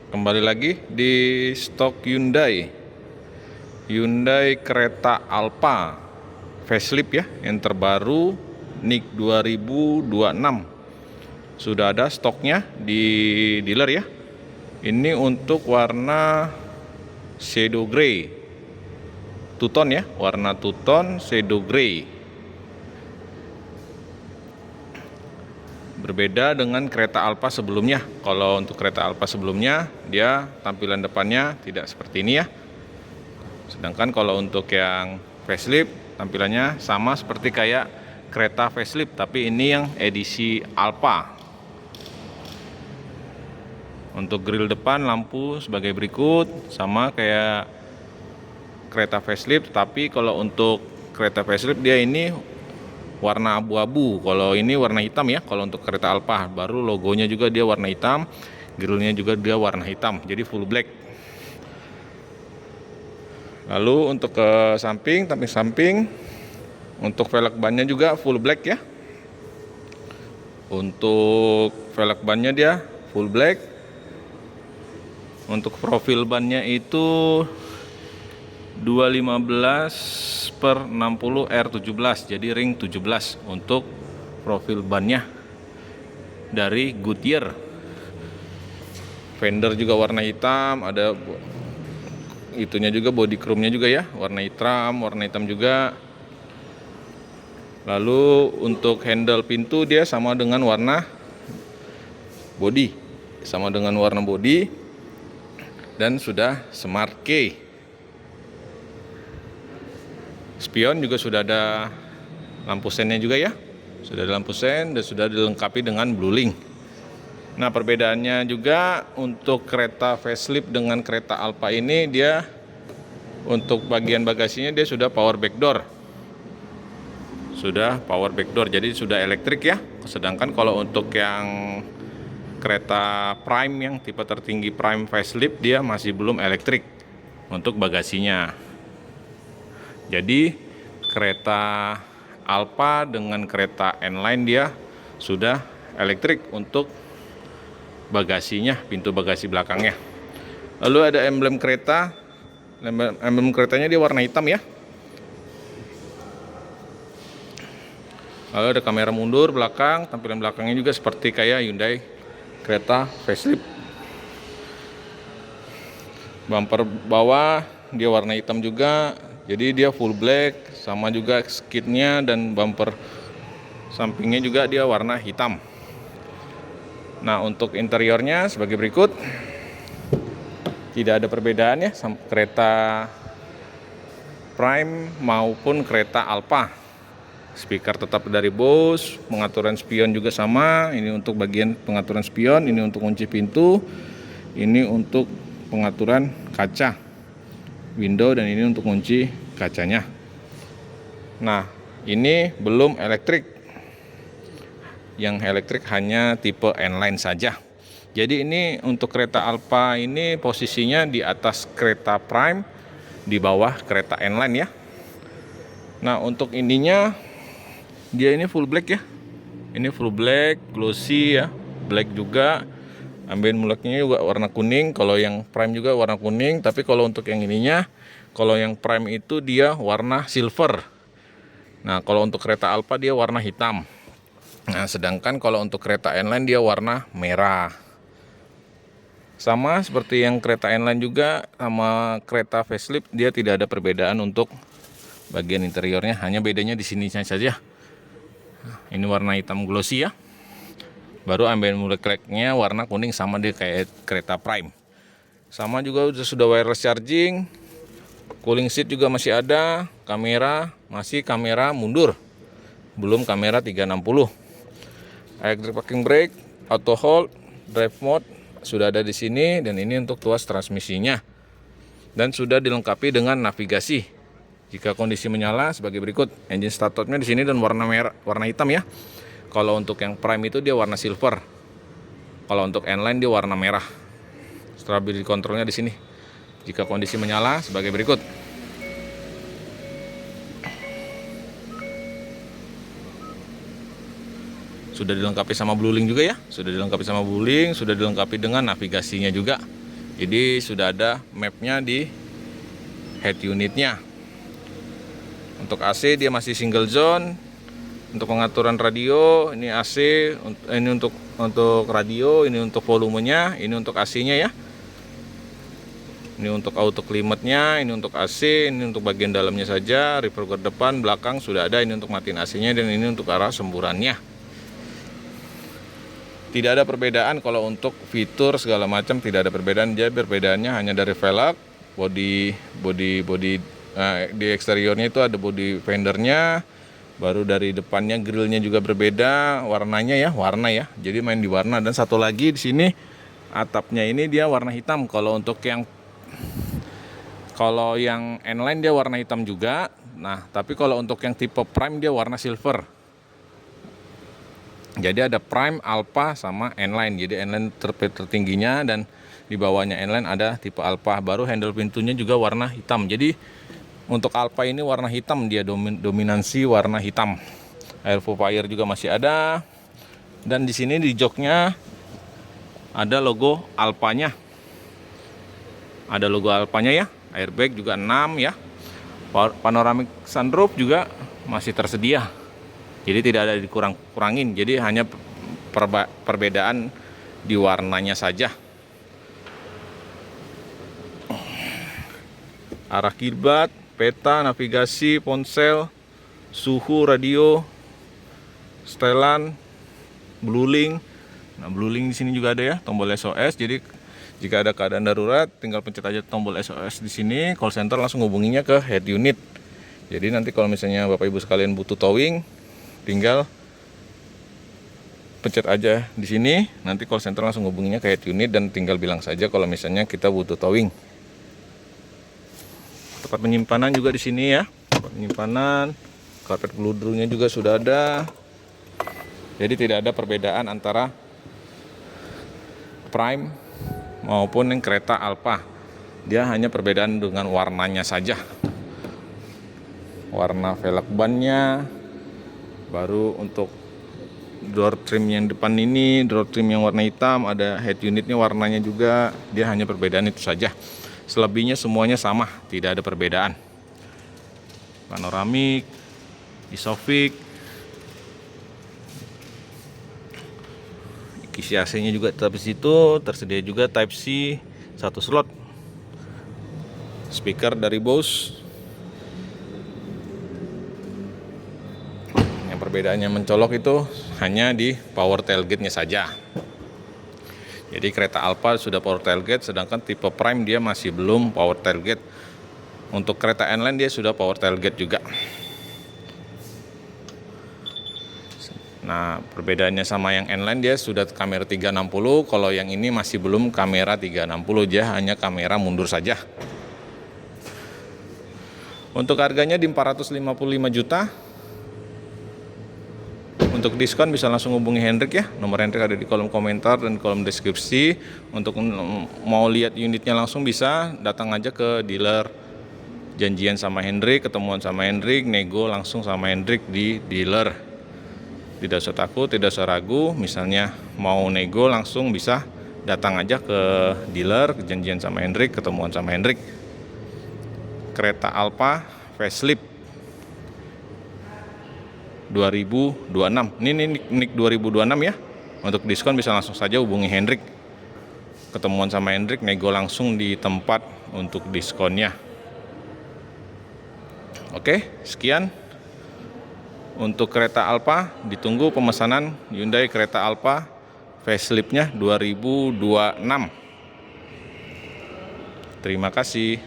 Kembali lagi di stok Hyundai Creta Alpha facelift ya, yang terbaru NIK 2026. Sudah ada stoknya di dealer ya. Ini untuk warna shadow grey, two tone ya, warna two tone shadow grey. Berbeda dengan kereta Alfa sebelumnya. Kalau untuk kereta Alfa sebelumnya, dia tampilan depannya tidak seperti ini ya. Sedangkan kalau untuk yang facelift, tampilannya sama seperti kayak kereta facelift, tapi ini yang edisi Alfa. Untuk grill depan lampu sebagai berikut, sama kayak kereta facelift, tapi kalau untuk kereta facelift dia ini warna abu-abu, kalau ini warna hitam ya. Kalau untuk kereta Alpha baru logonya juga dia warna hitam, grillnya juga dia warna hitam, jadi full black. Lalu untuk ke samping, untuk velg bannya juga full black ya. Untuk velg bannya dia full black. Untuk profil bannya itu 215/60 R17, jadi ring 17 untuk profil bannya dari Goodyear. Fender juga warna hitam, ada itunya juga, body chrome-nya juga ya, warna hitam juga. Lalu untuk handle pintu dia sama dengan warna body, dan sudah smart key. Spion juga sudah ada lampu sennya juga ya. Sudah ada lampu sen dan sudah dilengkapi dengan blueling. Nah, perbedaannya juga untuk kereta facelift dengan kereta Alpha ini, dia untuk bagian bagasinya dia sudah power back door. Jadi sudah elektrik ya. Sedangkan kalau untuk yang kereta Prime yang tipe tertinggi Prime facelift, dia masih belum elektrik untuk bagasinya. Jadi kereta Alpha dengan kereta N-Line dia sudah elektrik untuk bagasinya, pintu bagasi belakangnya. Lalu ada emblem keretanya dia warna hitam ya. Lalu ada kamera mundur belakang, tampilan belakangnya juga seperti kayak Hyundai kereta facelift. Bumper bawah dia warna hitam juga, jadi dia full black, sama juga skidnya dan bumper sampingnya juga dia warna hitam. Nah, untuk interiornya sebagai berikut, tidak ada perbedaan ya sama kereta Prime maupun kereta Alpha. Speaker tetap dari Bose, pengaturan spion juga sama. Ini untuk bagian pengaturan spion, ini untuk kunci pintu, ini untuk pengaturan kaca window, dan ini untuk kunci kacanya. Nah, ini belum elektrik. Yang elektrik hanya tipe N-Line saja. Jadi ini untuk kereta Alpha ini posisinya di atas kereta Prime, di bawah kereta N-Line ya. Nah, untuk ininya dia ini full black ya. Ini full black, glossy ya, black juga. Ambien mulaknya juga warna kuning. Kalau yang Prime juga warna kuning, tapi kalau untuk yang ininya, kalau yang Prime itu dia warna silver. Nah, kalau untuk kereta Alpha dia warna hitam. Nah, sedangkan kalau untuk kereta N-Line dia warna merah. Sama seperti yang kereta N-Line juga sama kereta facelift, dia tidak ada perbedaan untuk bagian interiornya, hanya bedanya di sini saja. Ini warna hitam glossy ya. Baru ambien muleknya warna kuning, sama dia kayak kereta Prime. Sama juga sudah wireless charging. Cooling seat juga masih ada, masih kamera mundur. Belum kamera 360. Electric parking brake, auto hold, drive mode sudah ada di sini, dan ini untuk tuas transmisinya. Dan sudah dilengkapi dengan navigasi. Jika kondisi menyala sebagai berikut, engine startnya di sini dan warna hitam ya. Kalau untuk yang Prime itu dia warna silver. Kalau untuk N-Line dia warna merah. Stability controlnya di sini. Jika kondisi menyala sebagai berikut. Sudah dilengkapi sama blueling juga ya. Sudah dilengkapi dengan navigasinya juga. Jadi sudah ada mapnya di head unitnya. Untuk AC dia masih single zone. Untuk pengaturan radio ini AC, ini untuk radio, ini untuk volumenya, ini untuk AC-nya ya. Ini untuk auto climate-nya, ini untuk AC, ini untuk bagian dalamnya saja, reverb depan, belakang sudah ada, ini untuk matiin AC-nya, dan ini untuk arah semburannya. Tidak ada perbedaan kalau untuk fitur segala macam, tidak ada perbedaan. Jadi perbedaannya hanya dari velg, body di eksteriornya itu ada body fendernya, baru dari depannya grillnya juga berbeda, warnanya ya, warna ya. Jadi main di warna. Dan satu lagi di sini atapnya ini dia warna hitam. Kalau yang N-Line dia warna hitam juga. Nah, tapi kalau untuk yang tipe Prime dia warna silver. Jadi ada Prime, Alpha sama N-Line. Jadi N-Line tertingginya dan di bawahnya N-Line ada tipe Alpha. Baru handle pintunya juga warna hitam. Jadi untuk Alpha ini warna hitam, dia dominansi warna hitam. Air purifier juga masih ada. Dan di sini di joknya ada logo Alphanya. Ada logo Alphanya ya. Airbag juga 6 ya. Panoramic sunroof juga masih tersedia. Jadi tidak ada dikurangin. Jadi hanya perbedaan di warnanya saja. Arah kiblat, peta, navigasi, ponsel, suhu, radio, setelan, blueling. Nah, blueling di sini juga ada ya, tombol SOS. Jadi jika ada keadaan darurat, tinggal pencet aja tombol SOS di sini, call center langsung hubunginya ke head unit. Jadi nanti kalau misalnya Bapak Ibu sekalian butuh towing, tinggal pencet aja di sini, nanti call center langsung hubunginya ke head unit dan tinggal bilang saja kalau misalnya kita butuh towing. Tempat penyimpanan juga di sini ya. Tempat penyimpanan, karpet peludrunya juga sudah ada. Jadi tidak ada perbedaan antara Prime maupun yang kereta Alpha. Dia hanya perbedaan dengan warnanya saja. Warna velg bannya. Baru untuk door trim yang depan ini, door trim yang warna hitam, ada head unitnya warnanya juga. Dia hanya perbedaan itu saja. Selebihnya semuanya sama, tidak ada perbedaan. Panoramik, isofix, kisi AC-nya juga tetap di situ. Tersedia juga Type C 1 slot. Speaker dari Bose. Yang perbedaannya mencolok itu hanya di power tailgate-nya saja. Jadi kereta Alpha sudah power tailgate, sedangkan tipe Prime dia masih belum power tailgate. Untuk kereta N-Line dia sudah power tailgate juga. Nah, perbedaannya sama yang N-Line dia sudah kamera 360, kalau yang ini masih belum kamera 360, dia hanya kamera mundur saja. Untuk harganya di 455 juta. Untuk diskon bisa langsung hubungi Hendrik ya. Nomor Hendrik ada di kolom komentar dan kolom deskripsi. Untuk mau lihat unitnya langsung bisa datang aja ke dealer. Janjian sama Hendrik, ketemuan sama Hendrik, nego langsung sama Hendrik di dealer. Tidak usah takut, tidak usah ragu. Misalnya mau nego langsung bisa datang aja ke dealer, janjian sama Hendrik, ketemuan sama Hendrik. Kereta Alpha facelift 2026. Ini nik 2026 ya. Untuk diskon bisa langsung saja hubungi Hendrik. Ketemuan sama Hendrik, nego langsung di tempat untuk diskonnya. Oke, sekian. Untuk kereta Alpha, ditunggu pemesanan Hyundai kereta Alpha facelift-nya 2026. Terima kasih.